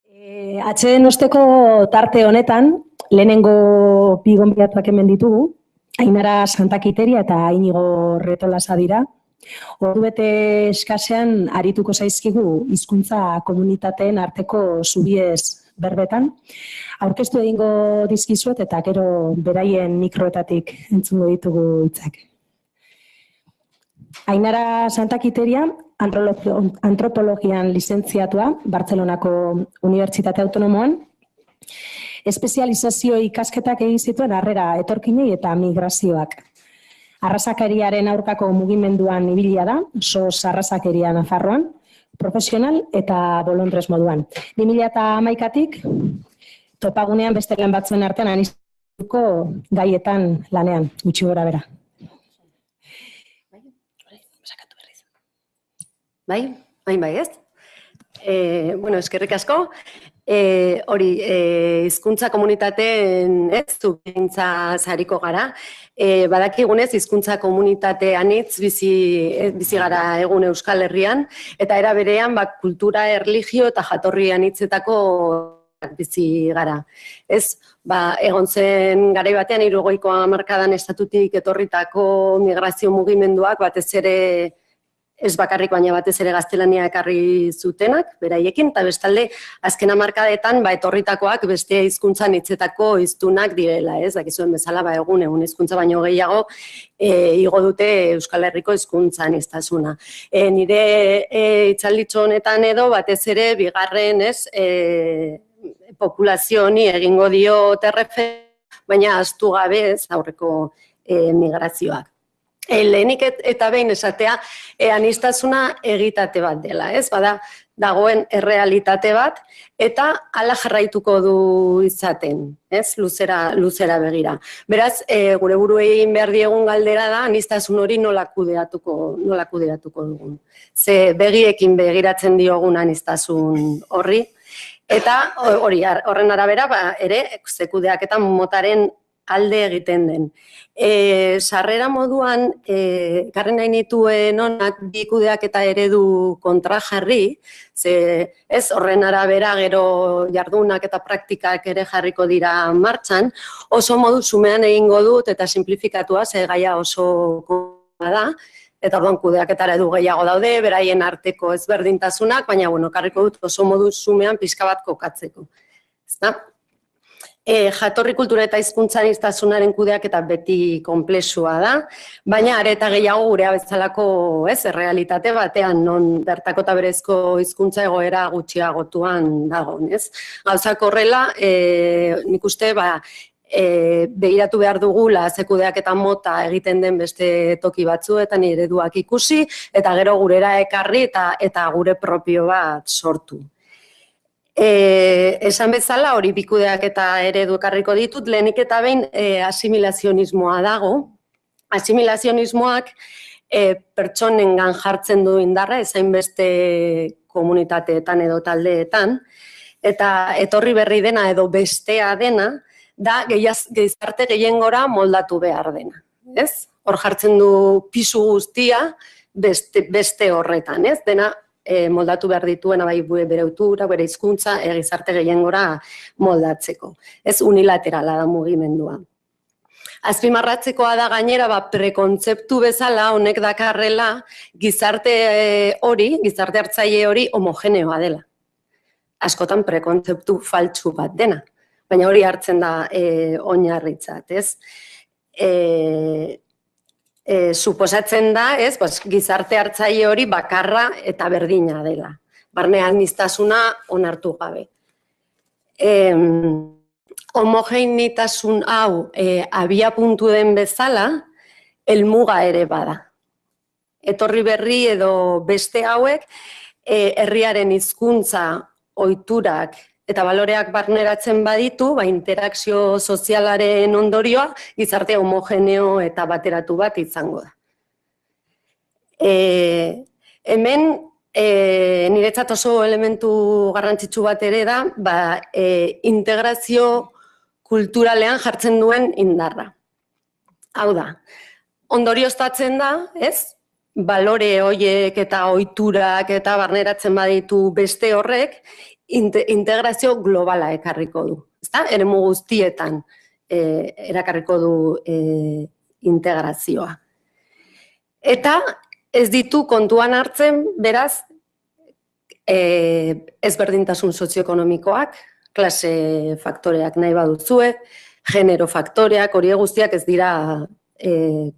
Atxeden osteko tarte honetan, lehenengo bi gonbidatuak hemen ditugu, Ainara Santakiteria eta Inigo Retolasa dira. Ordubete eskasean arituko zaizkigu hizkuntza komunitateen arteko zubiez berbetan. Aurkeztu egingo dizkizuet eta gero beraien mikroetatik entzungo ditugu hitzak. Ainara Santakiteria, antropologian lizentziatua, Bartzelonako Unibertsitate Autonomoan, espezializazio ikasketak egin zituen harrera etorkinei eta migrazioak. Arrazakeriaren aurkako mugimenduan ibilia da, SOS arrazakeria Nafarroan, profesional eta bolondrez moduan. 2011-tik topagunean beste lan batzuen artean aniztuko gaietan lanean, gutxi gora bera. Bai, ez? Eskerrik asko. Hori, hizkuntza komunitateen zubintza zariko gara. Badakigunez, hizkuntza komunitate anitz bizi gara egun Euskal Herrian, eta era berean kultura, erlijio eta jatorri anitzetako bizi gara. Egon zen garai batean 70ko hamarkadan estatutik etorritako migrazio mugimenduak batez ere ez bakarrik baina batez ere gaztelania ekarri zutenak, beraiekin, eta bestalde, azken hamarkadetan, etorritakoak beste hizkuntzan hitzetako hiztunak direla, ez? Dakizuen bezala, egun hizkuntza baino gehiago, igo dute Euskal Herriko hizkuntzan iztasuna. Nire hitzalditxo honetan edo, batez ere, bigarren, populazio honi egingo dio terrefe, baina ahaztu gabe, aurreko migrazioak. Lehenik eta behin esatea, aniztasuna egitate bat dela, ez? Bada, dagoen errealitate bat, eta hala jarraituko du izaten, ez? Luzera begira. Beraz, gure buruei egin behar diegun galdera da, aniztasun hori nola kudeatuko dugun. Ze begiekin begiratzen diogun aniztasun horri, eta horren arabera, ere, ze kudeaketan motaren alde egiten den. Sarrera moduan, garri nahi nituen honak bi kudeak eta eredu kontra jarri, ez horren arabera gero jardunak eta praktikak ere jarriko dira martxan, oso modu zumean egingo dut eta simplifikatua, ze gaia oso da, eta orduan kudeaketa eredu gehiago daude, beraien arteko ezberdintasunak, baina karriko dut oso modu zumean pixka bat kokatzeko. Jatorri kultura eta hizkuntza aniztasunaren kudeaketa beti konplexua da, baina are eta gehiago gure bezalako errealitate batean non bertako eta berezko hizkuntza egoera gutxiagotuan dago. Gauzak horrela, nik uste begiratu behar dugula ze kudeaketa mota egiten den beste toki batzuetan ereduak ikusi, eta gero gurera ekarri eta gure propio bat sortu. Esan bezala hori bikudeak eta eredu ekarriko ditut, lehenik eta behin asimilazionismoa dago. Asimilazionismoak pertsonengan jartzen du indarra, ezain beste komunitateetan edo taldeetan, eta etorri berri dena edo bestea dena, da gizarte gehiengora moldatu behar dena. Hor jartzen du pisu guztia beste horretan, dena moldatu behar dituena bere autura, bere hizkuntza, gizarte gehiengora moldatzeko. Ez unilaterala da mugimendua. Azpimarratzekoa da gainera prekontzeptu bezala honek dakarrela gizarte hartzaile hori homogeneoa dela. Askotan prekontzeptu faltsu bat dena, baina hori hartzen da oinarritzat, ez? Suposatzen da, gizarte hartzaile hori bakarra eta berdina dela. Barne aniztasuna onartu gabe. Homogeneitasun hau abia puntu den bezala, helmuga ere bada. Etorri berri edo beste hauek, herriaren hizkuntza, ohiturak eta baloreak barneratzen baditu, interakzio sozialaren ondorioa, gizarte homogeneo eta bateratu bat izango da. Hemen, niretzat oso elementu garrantzitsu bat ere da, integrazio kulturalean jartzen duen indarra. Hau da, ondorioztatzen da, balore horiek eta ohiturak eta barneratzen baditu beste horrek, integrazio globala ekarriko du. Eremu guztietan erakarriko du integrazioa. Eta ez ditu kontuan hartzen, beraz, ezberdintasun sozioekonomikoak, klase faktoreak nahi baduzue, genero faktoreak, hori guztiak ez dira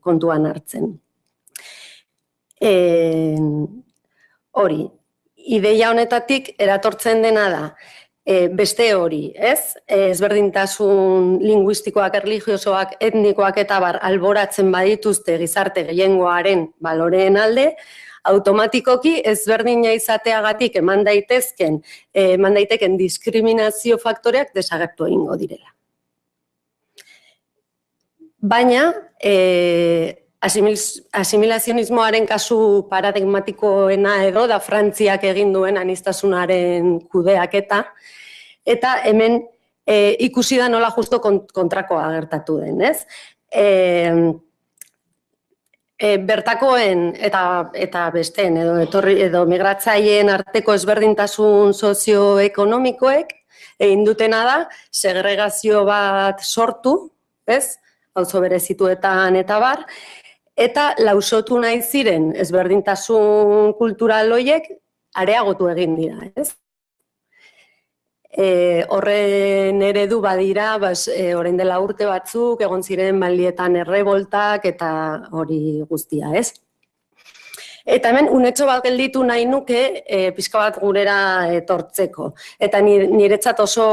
kontuan hartzen. Hori, ideia honetatik eratortzen dena da, beste hori, ez? Ezberdintasun linguistikoak, erlijiosoak, etnikoak eta bar alboratzen badituzte gizarte gehiengoaren baloreen alde, automatikoki ezberdina izateagatik eman daiteken diskriminazio faktoreak desagertu egingo direla. Baina, asimilazionismoaren kasu paradigmatikoena edo da Frantziak egin duen aniztasunaren kudeaketa, eta hemen ikusi da nola justo kontrakoa gertatu den, ez? Bertakoen eta besteen edo migratzaileen arteko ezberdintasun sozioekonomikoek egin dutena da segregazio bat sortu, ez? Auzo berezituetan eta bar, eta lausotu nahi ziren ezberdintasun kultural horiek areagotu egin dira, ez? Horren eredu badira, orain dela urte batzuk, egon ziren maldietan erreboltak eta hori guztia, ez? Eta hemen unetxo bat gelditu nahi nuke pixka bat gurera etortzeko. Eta niretzat oso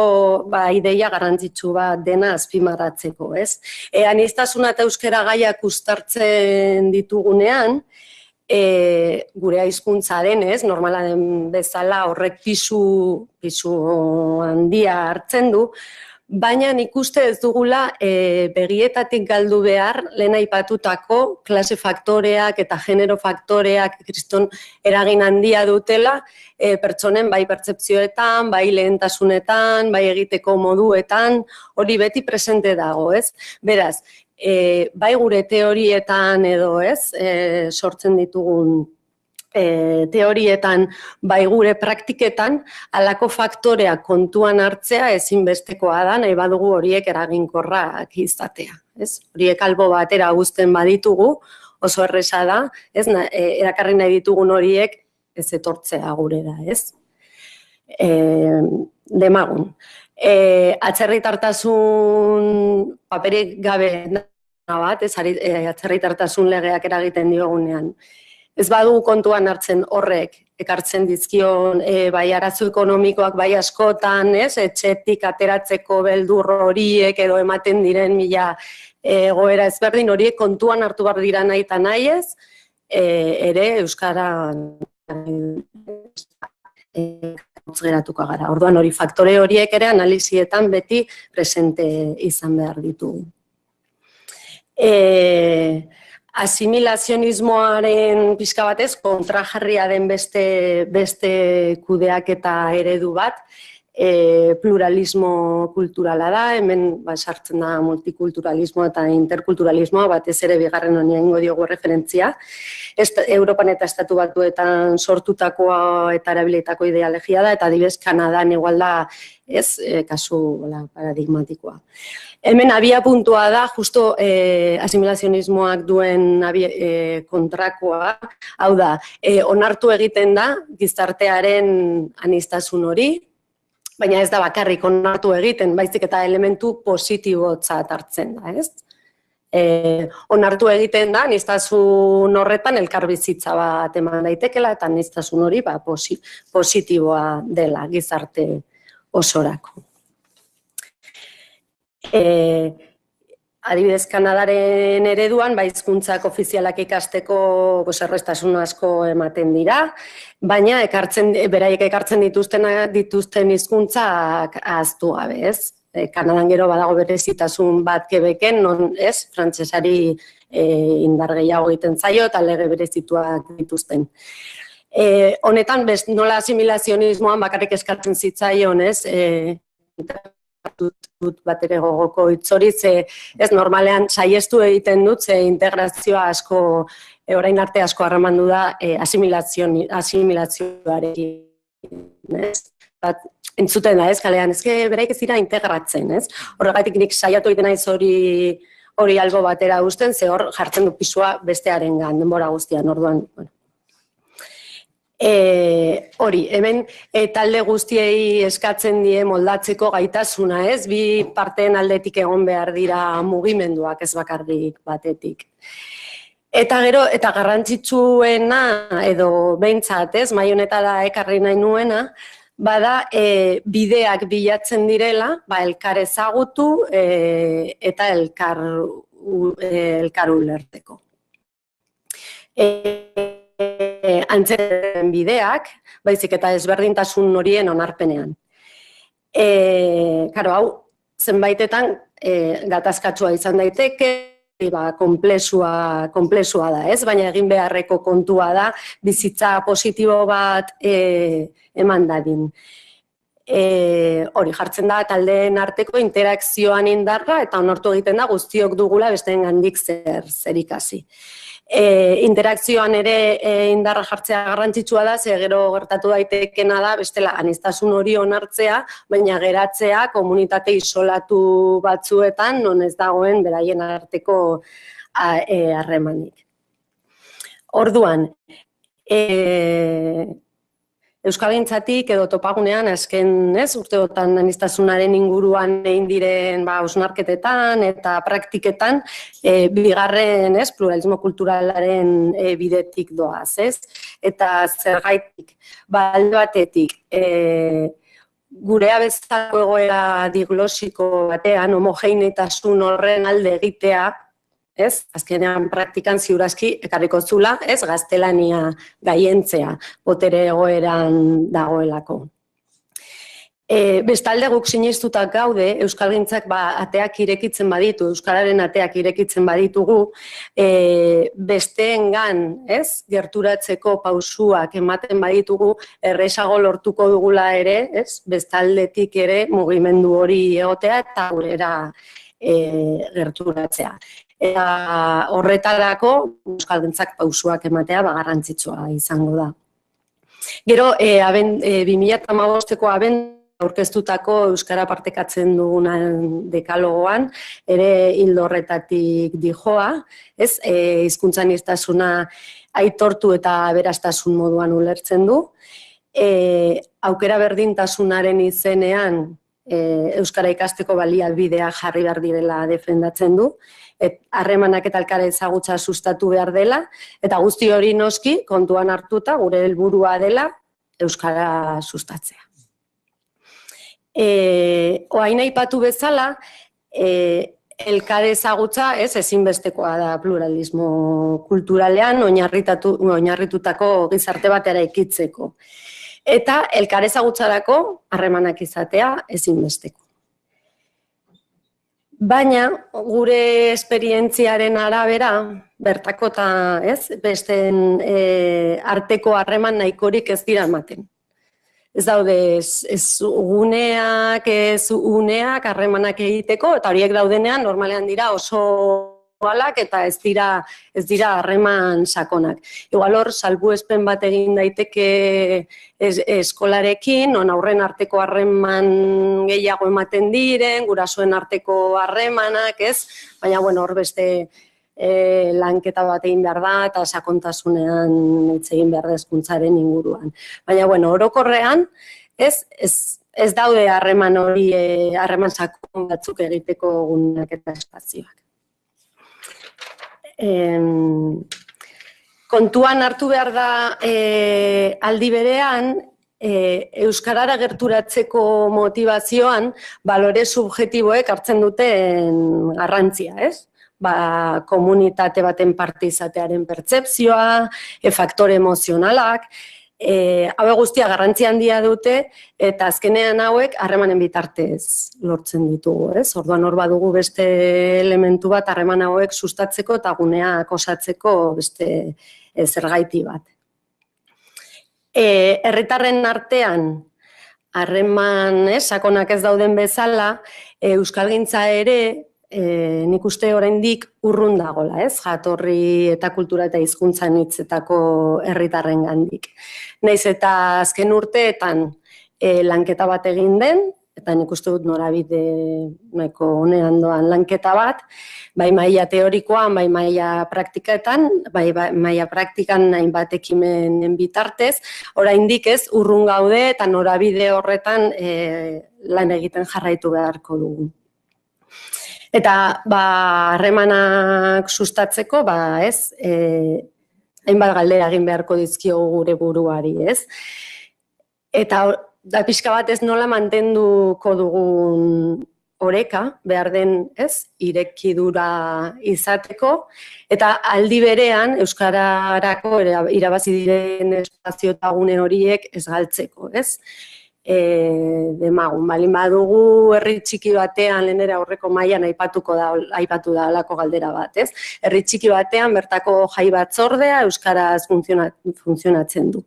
ideia garrantzitsu bat dena azpimarratzeko, ez? Aniztasuna eta euskara gaiak uztartzen ditugunean, gure hizkuntza denez, normala den bezala horrek pisu handia hartzen du, baina nik uste ez dugula begietatik galdu behar lehen aipatutako klase faktoreak eta genero faktoreak kriston eragin handia dutela pertsonen bai pertzepzioetan, bai lehentasunetan, bai egiteko moduetan, hori beti presente dago, ez? Beraz, bai gure teorietan edo ez, sortzen ditugun teorietan, bai gure praktiketan, halako faktoreak kontuan hartzea ezinbestekoa da, nahi badugu horiek eraginkorrak izatea. Horiek albo batera uzten baditugu, oso erresa da, erakarri nahi ditugun horiek ez etortzea gure da, ez? Demagun. Atzerritartasun paperik gabe bat, atzerritartasun legeak eragiten diogunean. Ez badugu kontuan hartzen horrek, ekartzen dizkion bai arazo ekonomikoak bai askotan, etxetik ateratzeko beldur horiek edo ematen diren mila egoera ezberdin horiek kontuan hartu behar dira nahi eta nahi ez, ere euskara geratuko gara. Orduan hori faktore horiek ere analizietan beti presente izan behar ditugu. Asimilazionismoaren pixka batez kontrajarria den beste kudeaketa eredu bat, pluralismo kulturala da, hemen sartzen da multikulturalismo eta interkulturalismoa, batez ere bigarren honi egingo diogu referentzia. Europan eta Estatu Batuetan sortutakoa eta erabilitako ideologia da, eta adibidez Kanadan igual da, kasu paradigmatikoa. Hemen abia puntua da, justo asimilazionismoak duen kontrakoa, hau da, onartu egiten da gizartearen aniztasun hori, baina ez da bakarrik onartu egiten, baizik eta elementu positibotzat hartzen da, ez? Onartu egiten da, aniztasun horretan elkarbizitza bat eman daitekela, eta aniztasun hori positiboa dela gizarte osorako. Adibidez, Kanadaren ereduan, hizkuntzak ofizialak ikasteko erraztasun asko ematen dira, baina beraiek ekartzen dituzten hizkuntzak ahaztu gabe, ez? Kanadan gero badago berezitasun bat Quebecen, non ez, frantsesari indar gehiago egiten zaio eta lege berezituak dituzten. Honetan, nola asimilazionismoan bakarrik eskatzen zitzaion, ez? Dut bat ere gogoko hitzoriz, ez normalean saiestu egiten dut, integrazioa asko, orain arte asko harremandu da asimilazioarekin. entzuten da, ez, kalean, beraik ez dira integratzen, ez? Horregatik nik saiatu egiten naiz hori albo batera uzten, ze hor jartzen du pisua bestearengan denbora guztian, orduan, bueno. Hori, hemen talde guztiei eskatzen die moldatzeko gaitasuna, ez? Bi parteen aldetik egon behar dira mugimenduak, ez bakarrik batetik. Eta gero, eta garrantzitsuena, edo behintzat, ez, mai honetara ekarri nahi nuena, bada bideak bilatzen direla, elkar ezagutu eta elkar ulerteko. Antzeren bideak, baizik eta ezberdintasun horien onarpenean. Karo, hau, zenbaitetan gatazkatsua izan daiteke, konplexua da, ez? Baina egin beharreko kontua da, bizitza positibo bat eman dadin. Hori jartzen da taldeen arteko interakzioan indarra eta onartu egiten da guztiok dugula besteengandik zer ikasi. Interakzioan ere indarra jartzea garrantzitsua da, ze gero gertatu daitekena da, bestela aniztasun hori onartzea, baina geratzea komunitate isolatu batzuetan, non ez dagoen beraien arteko harremanik. Orduan, Euskalgintzatik edo topagunean azken urteotan aniztasunaren inguruan egin diren hausnarketetan eta praktiketan bigarren pluralismo kulturalaren bidetik doaz, ez? Eta zergaitik, alde batetik, gurea bezalako egoera diglosiko batean homogeneitasun horren alde egitea, ez? Azkenean praktikan ziurazki ekarriko zula, ez? Gaztelania gaientzea, botere egoeran dagoelako. Bestalde guk sinestutak gaude, Euskalgintzak ateak irekitzen baditu, Euskararen ateak irekitzen baditugu, besteengan, ez? Gerturatzeko pausuak ematen baditugu, erresago lortuko dugula ere, ez? Bestaldetik ere mugimendu hori egotea eta gurera gerturatzea. Eta horretarako Euskalgintzak pausuak ematea garrantzitsua izango da. Gero, 2015ko aurkeztutako Euskara partekatzen dugunan dekalogoan, ere hildo horretatik dijoa, ez? Hizkuntza aniztasuna aitortu eta aberastasun moduan ulertzen du. Aukera berdintasunaren izenean Euskara ikasteko baliabidea jarri behar direla defendatzen du, harremanak eta elkar ezagutza sustatu behar dela, eta guzti hori noski kontuan hartuta gure helburua dela Euskara sustatzea. Oain aipatu bezala, elkar ezagutza ezinbestekoa da pluralismo kulturalean oinarritutako gizarte batera ikitzeko. Eta elkar ezagutzarako harremanak izatea ezinbesteko. Baina, gure esperientziaren arabera, bertako eta besteen arteko harreman nahikorik ez dira ematen. Ez daude ez guneak, ez uneak harremanak egiteko, eta horiek daudenean normalean dira oso balak eta ez dira harreman sakonak. Igual hor, salbuespen bat egin daiteke eskolarekin, non aurren arteko harreman gehiago ematen diren, gurasoen arteko harremanak, ez? Baina, bueno, hor beste lanketa bat egin behar da eta sakontasunean hitz egin behar da hezkuntzaren inguruan. Baina, bueno, orokorrean, ez daude harreman hori, harreman sakon batzuk egiteko guneak eta espazioak. Kontuan hartu behar da aldi berean, Euskarara gerturatzeko motivazioan balore subjektiboek hartzen duten garrantzia, ez? Komunitate baten parte izatearen pertzepzioa, faktore emozionalak, hau guztia garrantzi handia dute eta azkenean hauek harremanen bitartez lortzen ditugu, ez? Orduan hor badugu beste elementu bat harreman hauek sustatzeko eta guneak osatzeko beste zergaiti bat. Herritarren artean harreman sakonak ez dauden bezala, Euskalgintza ere nik uste oraindik urrun dagola, ez? Jatorri eta kultura eta hizkuntza anitzetako herritarrengandik. Naiz eta azken urteetan lanketa bat egin den, eta nik uste dut norabide nahiko honean doan lanketa bat, bai maila teorikoan, bai maila praktiketan, bai maila praktikan hainbat ekimenen bitartez, oraindik ez urrun gaude eta norabide horretan lan egiten jarraitu beharko dugu. Eta harremanak sustatzeko, hainbat galdera egin beharko dizkiogu gure buruari, ez? Eta da pixka bat ez nola mantenduko dugun oreka, behar den, ez, irekidura izateko, eta aldi berean euskararako irabazi diren espazio eta gune horiek ez galtzeko, ez? Demagun, balin badugu herri txiki batean, lehenera aurreko mailan aipatu da halako galdera bat, ez? Herri txiki batean bertako jai batzordea euskaraz funtzionatzen du.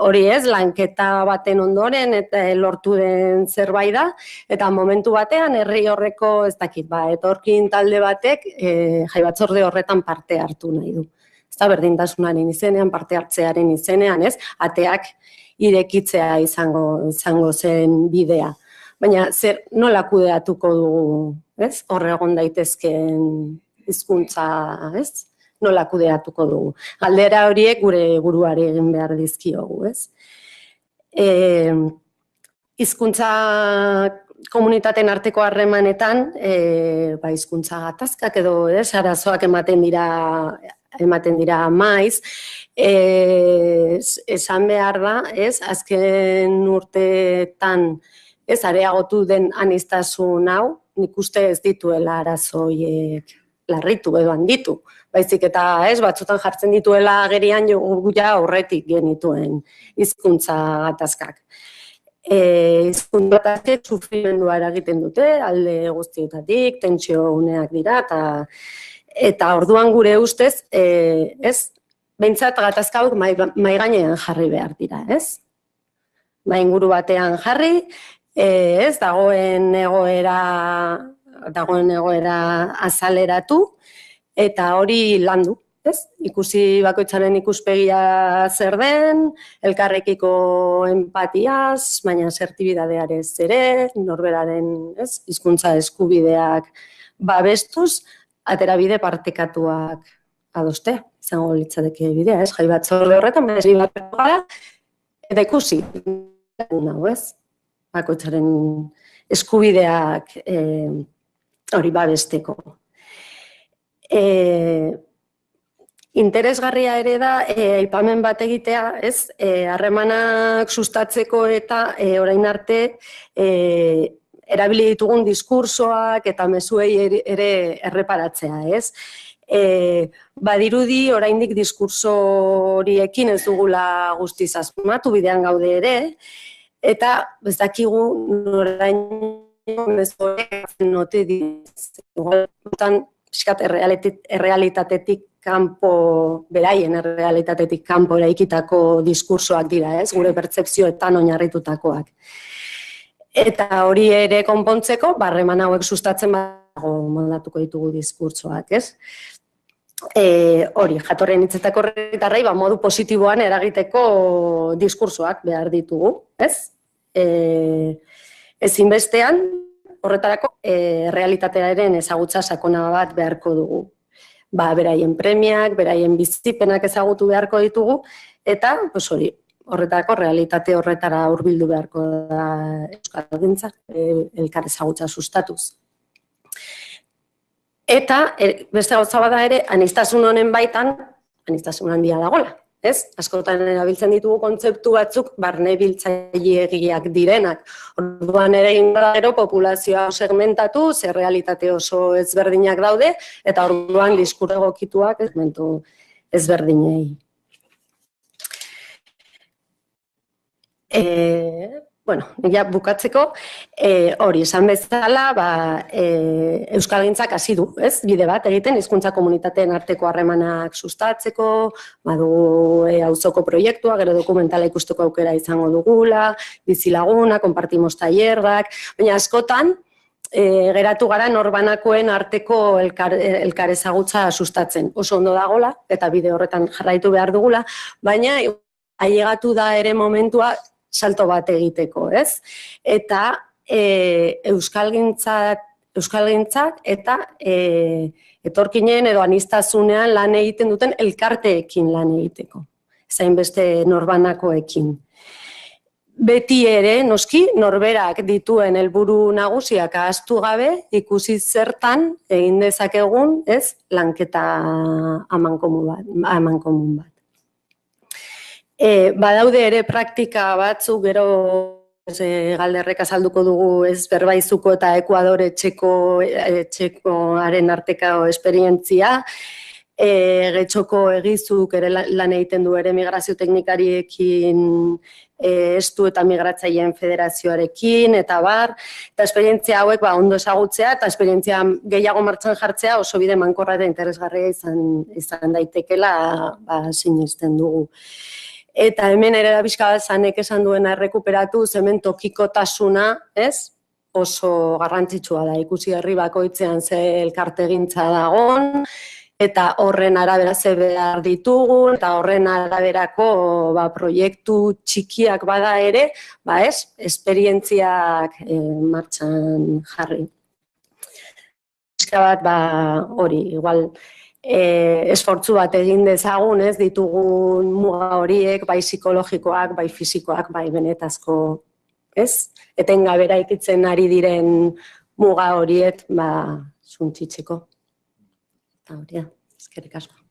Hori ez, lanketa baten ondoren eta lortu den zerbait da, eta momentu batean herri horreko, ez dakit, etorkin talde batek jai batzorde horretan parte hartu nahi du. Ez da berdintasunaren izenean, parte hartzearen izenean, ez? Ateak irekitzea izango zen bidea. Baina nola kudeatuko dugu, ez? Hor egon daitezkeen hizkuntza, ez? Nola kudeatuko dugu. Galdera horiek gure buruari egin behar dizkiogu, ez? Hizkuntza komunitateen arteko harremanetan, hizkuntza gatazkak edo, ez? Arazoak ematen dira maiz, esan behar da, ez, azken urteetan, ez, areagotu den aniztasun hau, nik uste ez dituela arazoiek larritu edo handitu. Baizik eta, ez, batzutan jartzen dituela agerian ja aurretik genituen hizkuntza gatazkak. Hizkuntza gatazkek sufrimendua eragiten dute, alde guztietatik, tentsio uneak dira, eta orduan gure ustez, ez, behintzat gatazka hauek mahai gainean jarri behar dira, ez? Inguru batean jarri, ez, dagoen egoera azaleratu, eta hori landu, ez? Ikusi bakoitzaren ikuspegia zer den, elkarrekiko empatiaz, baina asertibidadearez ere, norberaren, ez, hizkuntza eskubideak babestuz, aterabide partekatuak adostea, izango litzateke bidea, ez? Jai batzorde horretan, gara, eta ikusi, ez? Bakoitzaren eskubideak hori babesteko. Interesgarria ere da, aipamen bat egitea, ez? Harremanak sustatzeko eta orain arte erabili ditugun diskursoak eta mezuei ere erreparatzea, ez? Badirudi oraindik diskurso horiekin ez dugula guztiz asmatu, bidean gaude ere, eta ez dakigu noraino mezuek note diz. Igual, errealitatetik kanpo, beraien errealitatetik kanpo eraikitako diskursoak dira, ez? Gure pertzepzioetan oinarritutakoak. Eta hori ere konpontzeko, harreman hauek sustatzen moldatuko ditugu diskurtsoak, ez? Hori, jatorren hitzetako herritarrei modu positiboan eragiteko diskursoak behar ditugu, ez? Ezinbestean, horretarako, realitatearen ezagutza sakona bat beharko dugu. Beraien premiak, beraien bizipenak ezagutu beharko ditugu, eta, hori, horretarako realitate horretara hurbildu beharko da euskalgintza, elkar ezagutza sustatuz. Eta, beste gauza bada ere, aniztasun honen baitan, aniztasun handia dagoela, ez? Askotan erabiltzen ditugu kontzeptu batzuk, barne biltzailegiak direnak. Orduan ere gero populazioa segmentatu, zer realitate oso ezberdinak daude, eta orduan diskur egokituak segmentu ezberdinei. Ja bukatzeko, hori esan bezala, euskalgintzak hasi du, ez? Bide bat egiten, hizkuntza komunitateen arteko harremanak sustatzeko, badugu auzoko proiektua, gero dokumentala ikusteko aukera izango dugula, bizilaguna, konpartimos tailerrak, baina askotan, geratu gara norbanakoen arteko elkar ezagutza sustatzen. Oso ondo dagola, eta bide horretan jarraitu behar dugula, baina ailegatu da ere momentua salto bat egiteko, ez? Eta euskalgintzak eta etorkinen edo aniztasunean lan egiten duten elkarteekin lan egiteko, zain beste norbanakoekin. Beti ere, noski, norberak dituen helburu nagusiak ahaztu gabe, ikusi zertan egin dezakegun, ez, lanketa amankomun bat. Badaude ere praktika batzuk, gero Galderrek azalduko dugu, ez, Berbaizuko eta Ekuador etxekoaren arteko esperientzia, Getxoko Egizuk ere lan egiten du ere migrazio teknikariekin, Estu eta Migratzaileen Federazioarekin, eta bar, eta esperientzia hauek ondo ezagutzea, eta esperientzia gehiago martxan jartzea oso bide mankorra eta interesgarria izan daitekela sinesten dugu. Eta hemen ere da bizka bat Zanek esan duena errekuperatu, hemen tokikotasuna, ez? Oso garrantzitsua da, ikusi herri bakoitzean ze elkartegintza dagon, eta horren arabera ze behar ditugun, eta horren araberako proiektu txikiak bada ere, ez, esperientziak martxan jarri. Bizka bat, hori, igual, esfortzu bat egin dezagun, ez, ditugun muga horiek, bai psikologikoak, bai fisikoak, bai benetazko, ez, etengabe eraikitzen ari diren muga horiek, suntsitzeko. Eta hori da, eskerrik asko.